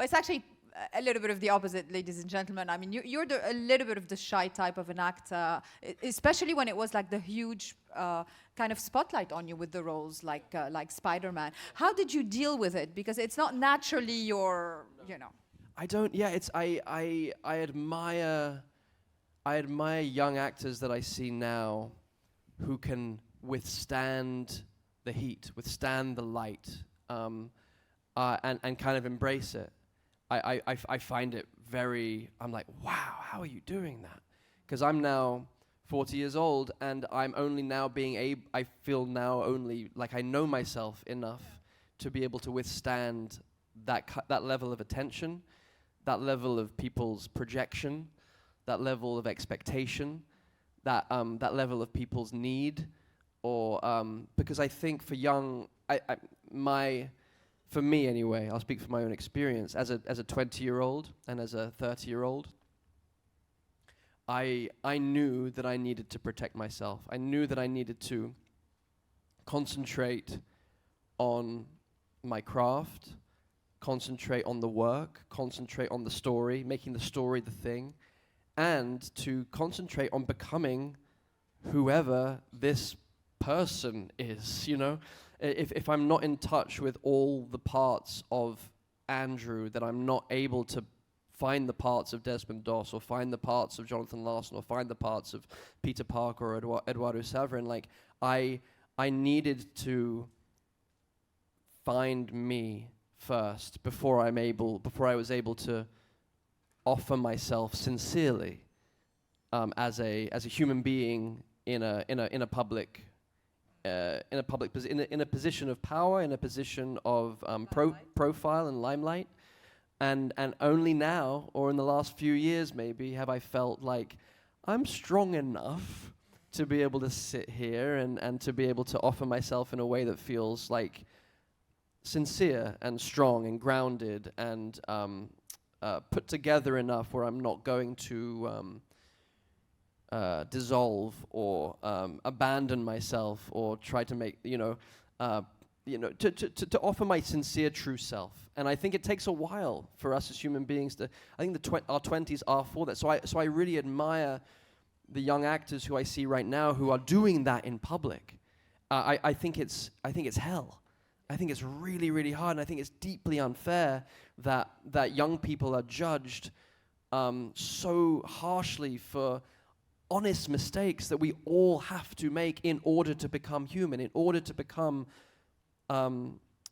Well, it's actually a little bit of the opposite, ladies and gentlemen. I mean, you're a little bit of the shy type of an actor, especially when it was like the huge kind of spotlight on you with the roles like Spider-Man. How did you deal with it? Because it's not naturally your, you know. I don't. Yeah, it's I admire young actors that I see now who can withstand the heat, withstand the light, and kind of embrace it. I find it very, I'm like, wow, how are you doing that? Because I'm now 40 years old, and I'm only now I feel now only like I know myself enough to be able to withstand that level of attention, that level of people's projection, that level of expectation, that level of people's need, or because I think for young, for me anyway, I'll speak from my own experience, as a 20-year-old and as a 30-year-old, I knew that I needed to protect myself. I knew that I needed to concentrate on my craft, concentrate on the work, concentrate on the story, making the story the thing, and to concentrate on becoming whoever this person is, you know? If I'm not in touch with all the parts of Andrew, that I'm not able to find the parts of Desmond Doss, or find the parts of Jonathan Larson, or find the parts of Peter Parker or Eduardo Saverin, like, I needed to find me first before I was able to offer myself sincerely as a human being in a public in a position of power, in a position of profile and limelight, and only now, or in the last few years maybe, have I felt like I'm strong enough to be able to sit here and to be able to offer myself in a way that feels like sincere and strong and grounded and put together enough where I'm not going to dissolve or abandon myself or try to make, to offer my sincere true self. And I think it takes a while for us as human beings to, I think our 20s are for that. So I really admire the young actors who I see right now who are doing that in public. I think it's hell. I think it's really, really hard, and I think it's deeply unfair that young people are judged so harshly for honest mistakes that we all have to make in order to become human, in order to become,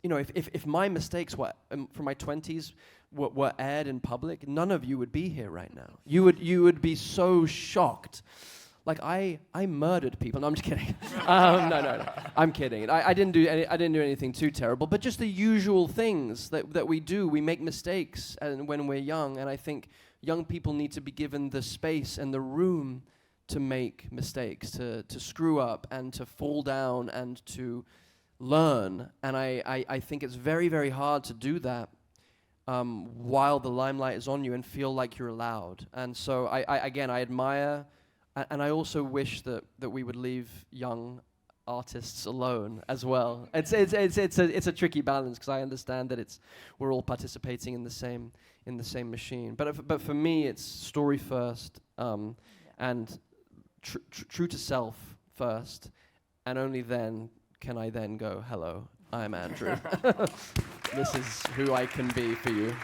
if my mistakes were from my 20s were aired in public, none of you would be here right now. You would be so shocked. Like, I murdered people. No, I'm just kidding. No. I'm kidding. I didn't do anything too terrible, but just the usual things that we do. We make mistakes when we're young, and I think young people need to be given the space and the room to make mistakes, to screw up and to fall down and to learn. And I think it's very, very hard to do that while the limelight is on you and feel like you're allowed. And so I admire. And I also wish that we would leave young artists alone as well. It's a tricky balance, because I understand that we're all participating in the same machine. But for me, it's story first, and true to self first, and only then can I then go, hello, I'm Andrew. This is who I can be for you.